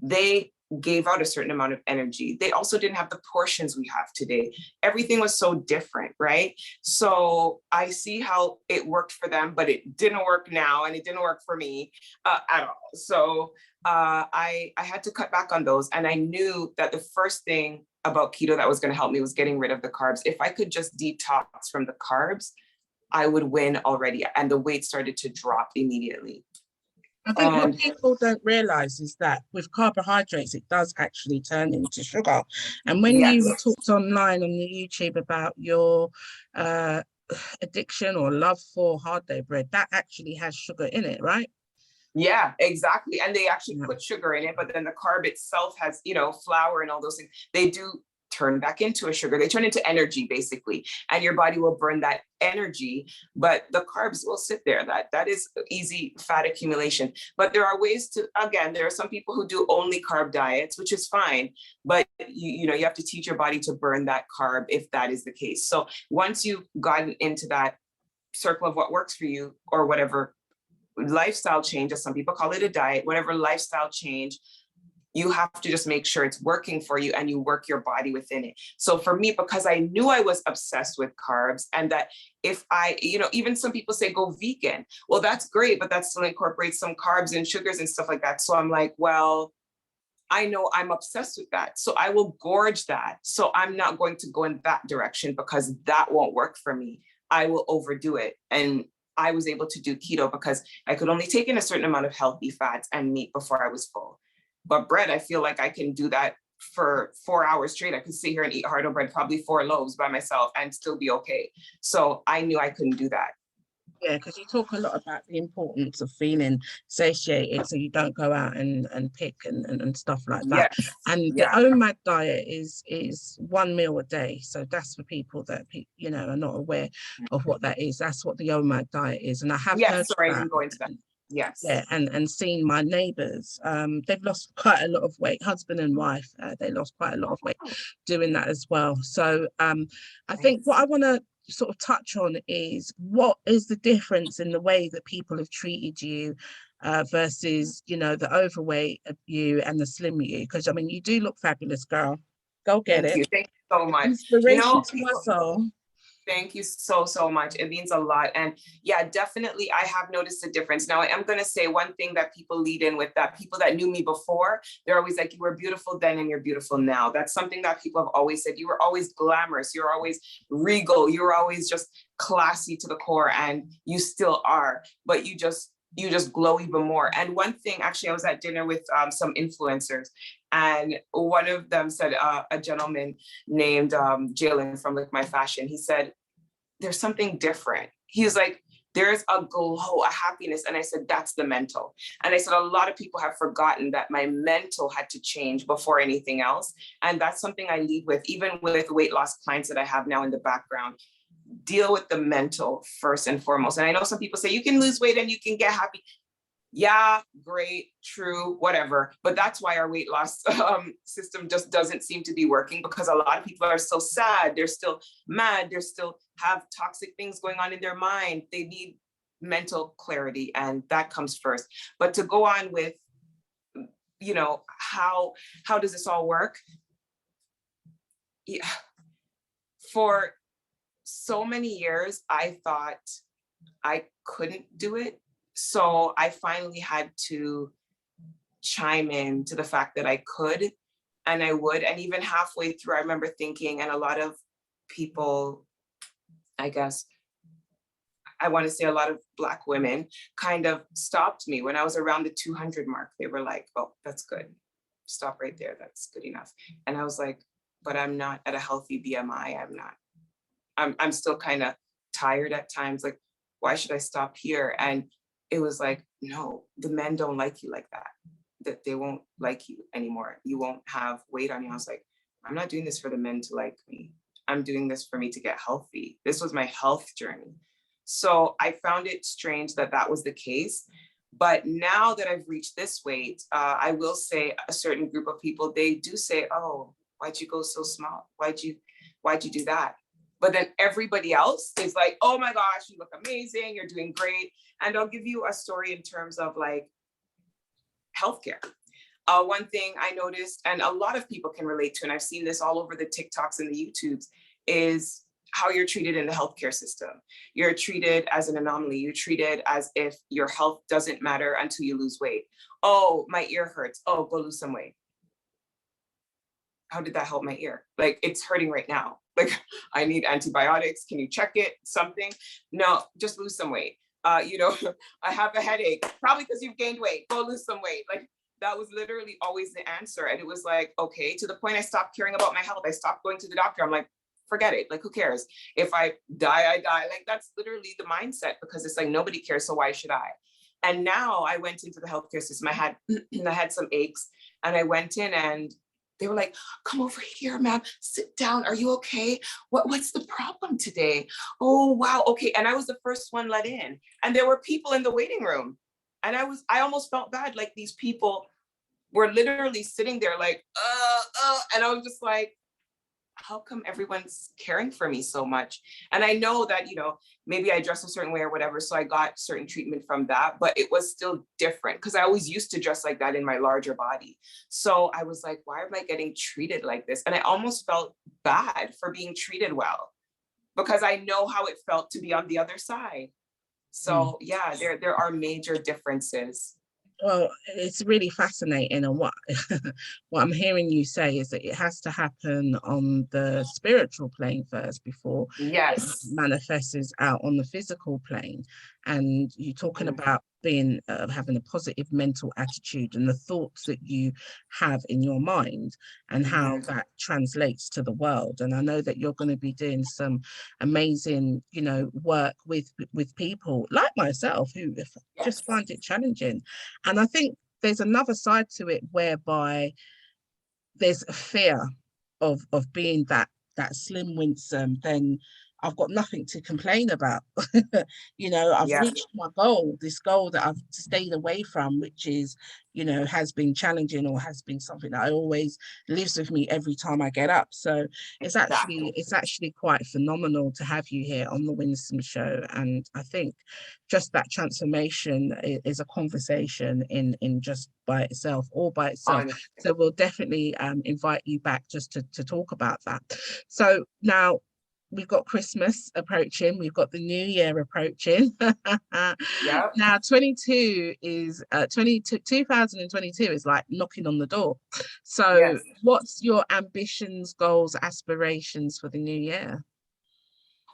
B: they gave out a certain amount of energy. They also didn't have the portions we have today. Everything was so different, right? So I see how it worked for them, but it didn't work now, and it didn't work for me at all. So I had to cut back on those. And I knew that the first thing about keto that was going to help me was getting rid of the carbs. If I could just detox from the carbs, I would win already. And the weight started to drop immediately.
A: I think what people don't realize is that with carbohydrates, it does actually turn into sugar. And when you talked online on the YouTube about your addiction or love for hard dough bread, that actually has sugar in it, right?
B: Yeah, exactly. And they actually put sugar in it, but then the carb itself has, you know, flour and all those things. They do turn back into a sugar. They turn into energy, basically, and your body will burn that energy, but the carbs will sit there. That is easy fat accumulation. But there are ways to, again, there are some people who do only carb diets, which is fine, but you have to teach your body to burn that carb if that is the case. So once you've gotten into that circle of what works for you, or whatever lifestyle change, as some people call it a diet, whatever lifestyle change, you have to just make sure it's working for you and you work your body within it. So for me, because I knew I was obsessed with carbs, and that if I, even some people say go vegan. Well, that's great, but that still incorporates some carbs and sugars and stuff like that. So I'm like, well, I know I'm obsessed with that, so I will gorge that. So I'm not going to go in that direction because that won't work for me. I will overdo it. And I was able to do keto because I could only take in a certain amount of healthy fats and meat before I was full. But bread, I feel like I can do that for 4 hours straight. I could sit here and eat hard bread, probably 4 loaves by myself, and still be okay. So I knew I couldn't do that.
A: Yeah, because you talk a lot about the importance of feeling satiated so you don't go out and pick and stuff like that.
B: Yes.
A: And the OMAD diet is 1 meal a day. So that's for people that are not aware of what that is. That's what the OMAD diet is. And I have heard
B: sorry, I didn't go into that. Yes.
A: Yeah, and seeing my neighbors, they've lost quite a lot of weight, husband and wife, they lost quite a lot of weight
B: Oh,
A: doing that as well. So I think what
B: nice.
A: I want to sort of touch on is what is the difference in the way that people have treated you versus, you know, the overweight of you and the slim you, because I mean, you do look fabulous, girl. Go get
B: Thank
A: it.
B: you. Thank you so much. You
A: Inspiration
B: know,
A: to my
B: people,
A: soul.
B: thank you so, so much. It means a lot. And yeah, definitely, I have noticed a difference. Now, I am going to say one thing that people lead in with, that people that knew me before, they're always like, you were beautiful then and you're beautiful now. That's something that people have always said. You were always glamorous. You're always regal. You're always just classy to the core, and you still are, but you just glow even more. And one thing, actually, I was at dinner with some influencers, and one of them said, a gentleman named Jalen from Like My Fashion, he said, there's something different. He was like, there's a glow, a happiness. And I said, that's the mental. And I said, a lot of people have forgotten that my mental had to change before anything else. And that's something I lead with, even with weight loss clients that I have now in the background. Deal with the mental first and foremost. And I know some people say you can lose weight and you can get happy. Yeah, great, true, whatever. But that's why our weight loss system just doesn't seem to be working, because a lot of people are still sad, they're still mad, they're still have toxic things going on in their mind. They need mental clarity, and that comes first. But to go on with, you know, how does this all work? Yeah. For so many years, I thought I couldn't do it. So I finally had to chime in to the fact that I could and I would. And even halfway through, I remember thinking, and a lot of people, I guess, I want to say a lot of Black women kind of stopped me when I was around the 200 mark. They were like, oh, that's good. Stop right there. That's good enough. And I was like, but I'm not at a healthy BMI. I'm not. I'm still kind of tired at times. Like, why should I stop here? And it was like, no, the men don't like you like that. That they won't like you anymore. You won't have weight on you. I was like, I'm not doing this for the men to like me. I'm doing this for me to get healthy. This was my health journey. So I found it strange that that was the case. But now that I've reached this weight, I will say a certain group of people, they do say, oh, why'd you go so small? Why'd you do that? But then everybody else is like, oh my gosh, you look amazing, you're doing great. And I'll give you a story in terms of like healthcare. One thing I noticed, and a lot of people can relate to, and I've seen this all over the TikToks and the YouTubes, is how you're treated in the healthcare system. You're treated as an anomaly. You're treated as if your health doesn't matter until you lose weight. Oh, my ear hurts. Oh, go lose some weight. How did that help my ear? Like, it's hurting right now. Like, I need antibiotics. Can you check it? Something? No, just lose some weight. You know, I have a headache, probably because you've gained weight. Go lose some weight. Like, that was literally always the answer. And it was like, okay, to the point I stopped caring about my health. I stopped going to the doctor. I'm like, forget it. Like, who cares? If I die, I die. Like, that's literally the mindset, because it's like, nobody cares. So why should I? And now I went into the healthcare system. I had some aches, and I went in, and they were like, come over here, ma'am, sit down. Are you okay? What's the problem today? Oh, wow. Okay. And I was the first one let in. And there were people in the waiting room. And I almost felt bad. Like, these people were literally sitting there like, and I was just like, how come everyone's caring for me so much? And I know that, you know, maybe I dress a certain way or whatever, so I got certain treatment from that, but it was still different, because I always used to dress like that in my larger body. So I was like, why am I getting treated like this? And I almost felt bad for being treated well, because I know how it felt to be on the other side. So yeah, there are major differences.
A: Well, it's really fascinating, and what what I'm hearing you say is that it has to happen on the spiritual plane first before it
B: Yes.
A: manifests out on the physical plane. And you're talking about being having a positive mental attitude and the thoughts that you have in your mind, and how that translates to the world. And I know that you're going to be doing some amazing, you know, work with people like myself who just
B: Yes.
A: find it challenging. And I think there's another side to it whereby there's a fear of being that slim Winsome, then I've got nothing to complain about. You know, I've
B: Yeah,
A: reached my goal, this goal that I've stayed away from, which is, you know, has been challenging, or has been something that I always lives with me every time I get up. So
B: exactly.
A: it's actually quite phenomenal to have you here on the Winsome Show. And I think just that transformation is a conversation in just by itself, all by itself.
B: Honest.
A: So we'll definitely invite you back just to talk about that. So now we've got Christmas approaching, we've got the new year approaching.
B: Yeah.
A: Now 22 is 2022 is like knocking on the door. So
B: Yes.
A: what's your ambitions, goals, aspirations for the new year?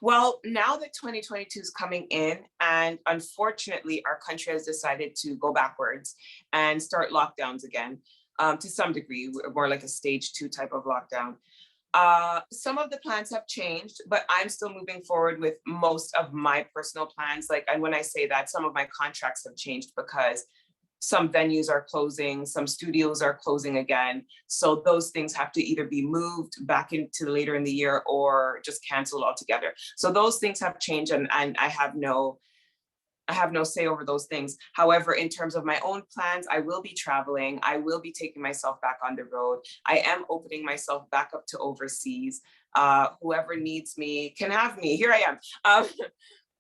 B: Well, now that 2022 is coming in, and unfortunately, our country has decided to go backwards and start lockdowns again, to some degree, more like a stage 2 type of lockdown. Some of the plans have changed, but I'm still moving forward with most of my personal plans. Like, and when I say that, some of my contracts have changed because some venues are closing, some studios are closing again. So those things have to either be moved back into later in the year or just canceled altogether. So those things have changed, and I have no say over those things. However, in terms of my own plans, I will be traveling. I will be taking myself back on the road. I am opening myself back up to overseas. Whoever needs me can have me. Here I am.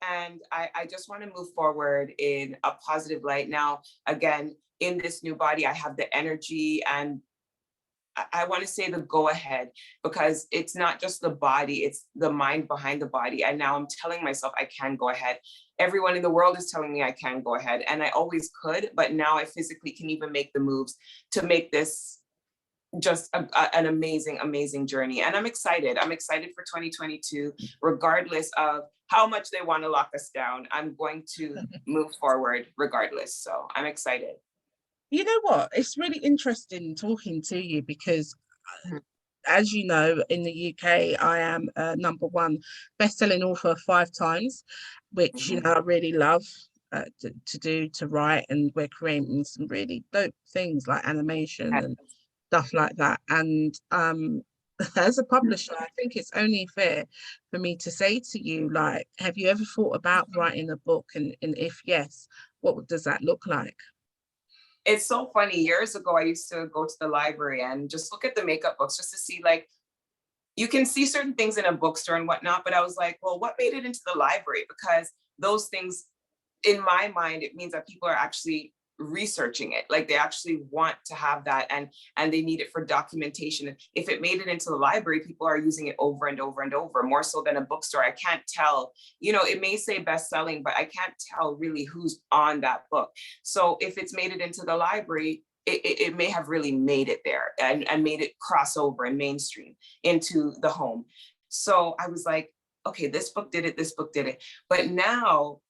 B: And I just want to move forward in a positive light. Now, again, in this new body, I have the energy, and I want to say the go ahead, because it's not just the body, it's the mind behind the body. And now I'm telling myself I can go ahead. Everyone in the world is telling me I can go ahead, and I always could, but now I physically can even make the moves to make this just an amazing, amazing journey. And I'm excited. I'm excited for 2022, regardless of how much they want to lock us down. I'm going to move forward regardless. So I'm excited.
A: You know what? It's really interesting talking to you because,
B: Mhm.
A: as you know, in the UK, I am number one best-selling author 5 times, which, you
B: Mhm.
A: know, I really love to do, to write, and we're creating some really dope things like animation and stuff like that. And as a publisher, I think it's only fair for me to say to you, like, have you ever thought about writing a book? And if yes, what does that look like?
B: It's so funny. Years ago, I used to go to the library and just look at the makeup books just to see, like, you can see certain things in a bookstore and whatnot, but I was like, well, what made it into the library? Because those things, in my mind, it means that people are actually researching it. Like, they actually want to have that, and they need it for documentation. If it made it into the library, people are using it over and over and over, more so than a bookstore. I can't tell, it may say best selling, but I can't tell really who's on that book. So if it's made it into the library, it may have really made it there, and made it cross over and mainstream into the home. So I was like, okay, this book did it, this book did it. But now,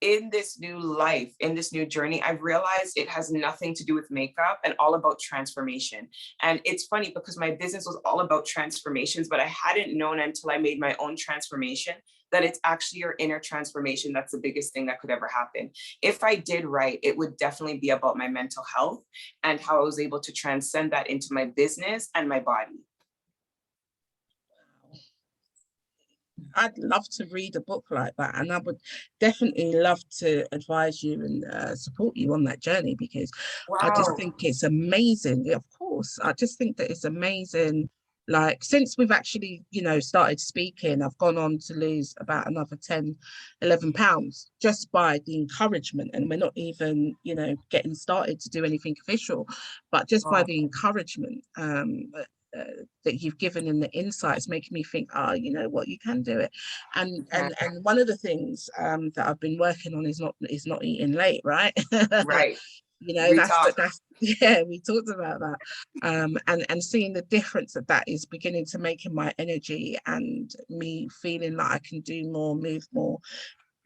B: in this new life, in this new journey, I've realized it has nothing to do with makeup and all about transformation. And it's funny because my business was all about transformations, but I hadn't known until I made my own transformation that it's actually your inner transformation that's the biggest thing that could ever happen. If I did right, it would definitely be about my mental health and how I was able to transcend that into my business and my body.
A: I'd love to read a book like that, and I would definitely love to advise you and support you on that journey, because I just
B: Wow.
A: think it's amazing. Yeah, of course, I just think that it's amazing. Like, since we've actually, you know, started speaking, I've gone on to lose about another 10, 11 pounds just by the encouragement. And we're not even, you know, getting started to do anything official, but just by
B: Oh,
A: the encouragement. Uh, that you've given in the insights, making me think, oh, you know what, you can do it. And
B: yeah.
A: and one of the things that I've been working on is not eating late, right?
B: Right.
A: You know,
B: We talk.
A: that's yeah, we talked about that. And seeing the difference that that is beginning to make in my energy, and me feeling like I can do more, move more,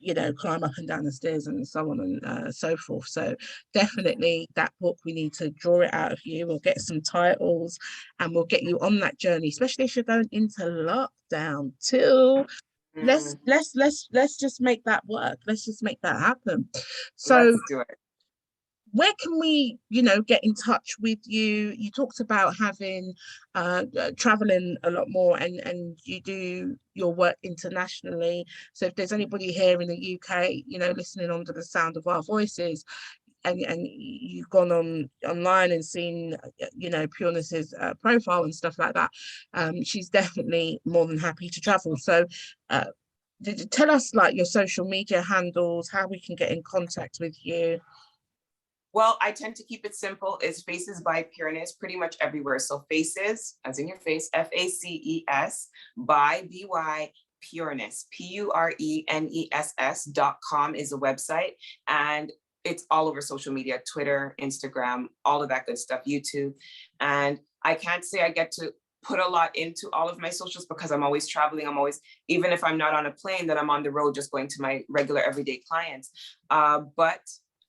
A: you know, climb up and down the stairs and so on and so forth. So definitely that book, we need to draw it out of you. We'll get some titles and we'll get you on that journey, especially if you're going into lockdown too. let's
B: Mm,
A: let's let's let's just make that work. Let's just make that happen. So
B: let's do it.
A: where can we, get in touch with you? You talked about having traveling a lot more, and you do your work internationally. So if there's anybody here in the UK, listening under the sound of our voices, and you've gone online and seen, Pureness's profile and stuff like that, she's definitely more than happy to travel. So did you tell us like your social media handles, how we can get in contact with you?
B: Well, I tend to keep it simple. It's Faces by Pureness pretty much everywhere. So Faces, as in your face, FACES, by BY Pureness, PURENESS.com is a website. And it's all over social media, Twitter, Instagram, all of that good stuff, YouTube. And I can't say I get to put a lot into all of my socials because I'm always traveling. I'm always, even if I'm not on a plane, that I'm on the road just going to my regular everyday clients. But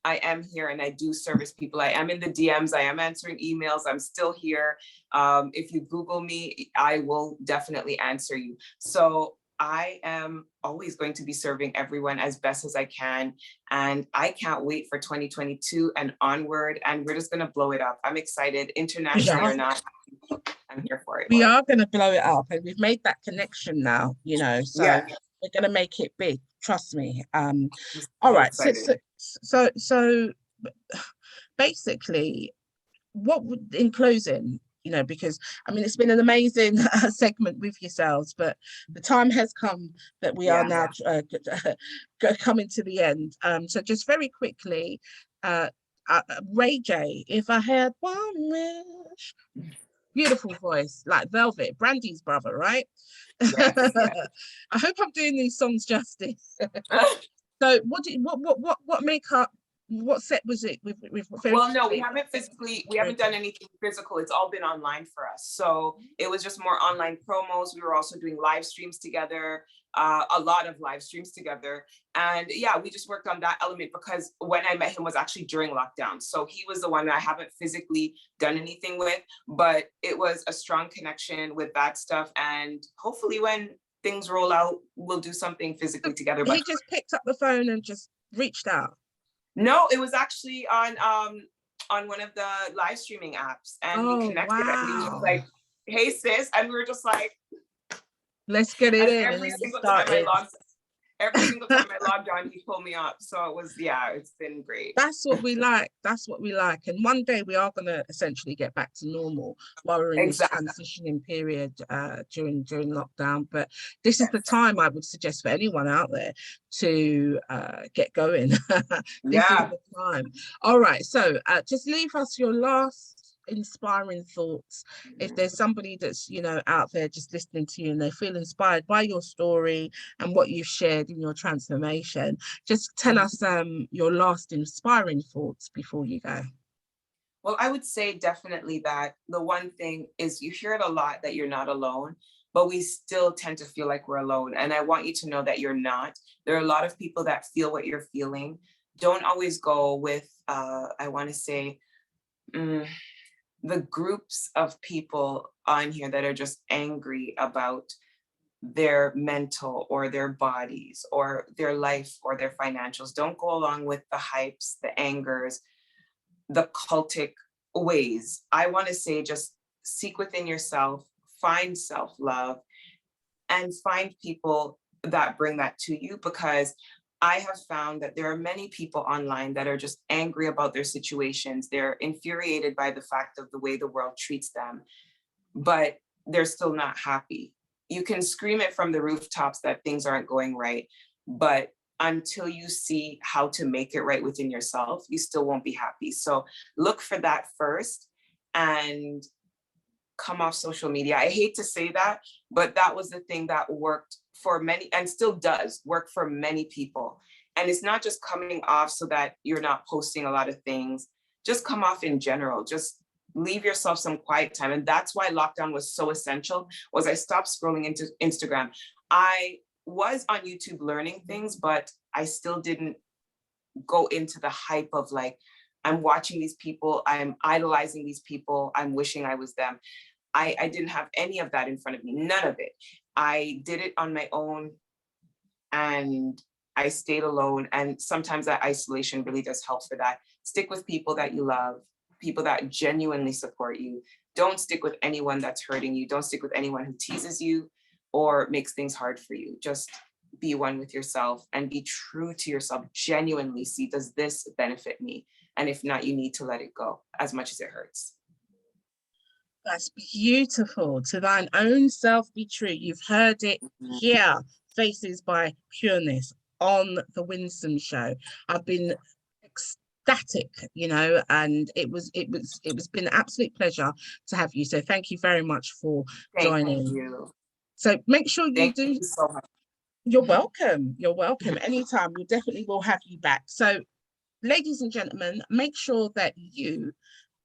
B: I am here and I do service people. I am in the DMs. I am answering emails. I'm still here. If you Google me, I will definitely answer you. So I am always going to be serving everyone as best as I can. And I can't wait for 2022 and onward. And we're just going to blow it up. I'm excited, internationally or not. I'm here for it.
A: We are going to blow it up, and we've made that connection now, so yeah. We're going to make it big. Trust me. All right. So basically, what would, in closing, because I mean, it's been an amazing segment with yourselves, but the time has come that we are now coming to the end. So just very quickly, Ray J, if I had one wish. Beautiful voice, like velvet, Brandy's brother, right?
B: Yes, yes.
A: I hope I'm doing these songs justice. So what makeup, what set was it with
B: well, no, we haven't done anything physical. It's all been online for us. So it was just more online promos. We were also doing live streams together, a lot of live streams together. And yeah, we just worked on that element because when I met him was actually during lockdown. So he was the one that I haven't physically done anything with, but it was a strong connection with that stuff. And hopefully when things roll out, we'll do something physically together.
A: But he just picked up the phone and just reached out.
B: No, it was actually on one of the live streaming apps, and we connected. Wow. And he was like, "Hey sis," and we were just like,
A: "Let's get it in."
B: Every single time I logged on, he pulled me up. So it was, it's been great.
A: That's what we like. That's what we like. And one day we are going to essentially get back to normal while we're in this transitioning period during lockdown. But this is the time I would suggest for anyone out there to get going. This is the time. All right. So just leave us your last inspiring thoughts. If there's somebody that's out there just listening to you and they feel inspired by your story and what you've shared in your transformation, just tell us your last inspiring thoughts before you go.
B: Well, I would say definitely that the one thing is, you hear it a lot that you're not alone, but we still tend to feel like we're alone. And I want you to know that you're not. There are a lot of people that feel what you're feeling. Don't always go with I want to say the groups of people on here that are just angry about their mental or their bodies or their life or their financials. Don't go along with the hypes, the angers, the cultic ways. I want to say just seek within yourself, find self-love, and find people that bring that to you, because I have found that there are many people online that are just angry about their situations. They're infuriated by the fact of the way the world treats them, but they're still not happy. You can scream it from the rooftops that things aren't going right, but until you see how to make it right within yourself, you still won't be happy. So look for that first and come off social media. I hate to say that, but that was the thing that worked for many and still does work for many people. And it's not just coming off so that you're not posting a lot of things, just come off in general, just leave yourself some quiet time. And that's why lockdown was so essential, was I stopped scrolling into Instagram. I was on YouTube learning things, but I still didn't go into the hype of like, I'm watching these people, I'm idolizing these people, I'm wishing I was them. I didn't have any of that in front of me, none of it. I did it on my own and I stayed alone. And sometimes that isolation really does help for that. Stick with people that you love, people that genuinely support you. Don't stick with anyone that's hurting you. Don't stick with anyone who teases you or makes things hard for you. Just be one with yourself and be true to yourself. Genuinely see, does this benefit me? And if not, you need to let it go as much as it hurts.
A: That's beautiful. To thine own self be true. You've heard it here. Faces by Pureness on the Winsome show. I've been ecstatic, you know, and it was been an absolute pleasure to have you. So thank you very much for joining.
B: You.
A: So make sure you
B: Thank
A: do.
B: You so much.
A: You're welcome. You're welcome. Anytime. We definitely will have you back. So, ladies and gentlemen, make sure that you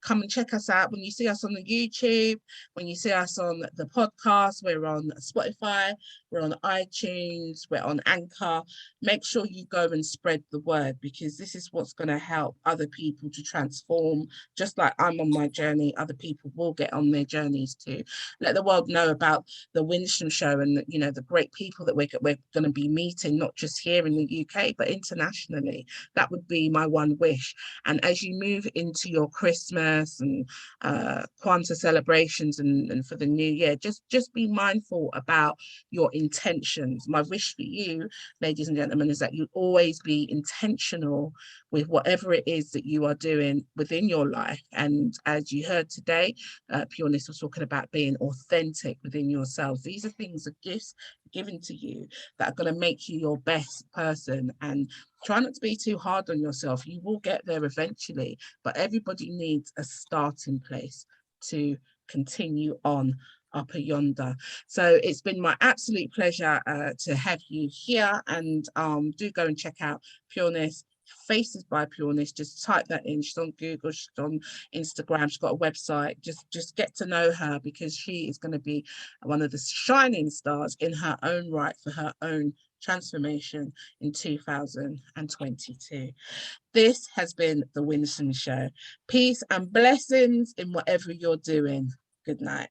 A: come and check us out. When you see us on the YouTube, when you see us on the podcast, we're on Spotify, we're on iTunes, we're on Anchor. Make sure you go and spread the word, because this is what's going to help other people to transform. Just like I'm on my journey, other people will get on their journeys too. Let the world know about the Winsome show and, you know, the great people that we're going to be meeting, not just here in the UK, but internationally. That would be my one wish. And as you move into your Christmas and Kwanzaa celebrations and for the new year, just be mindful about your intentions. My wish for you, ladies and gentlemen, is that you always be intentional with whatever it is that you are doing within your life. And as you heard today, Pureness was talking about being authentic within yourselves. These are things, are gifts given to you that are going to make you your best person. And try not to be too hard on yourself. You will get there eventually, but everybody needs a starting place to continue on up yonder. So it's been my absolute pleasure to have you here, and do go and check out Pureness, Faces by Pureness. Just type that in. She's on Google, she's on Instagram, she's got a website. Just get to know her, because she is going to be one of the shining stars in her own right for her own transformation in 2022. This has been the Winsome Show. Peace and blessings in whatever you're doing. Good night.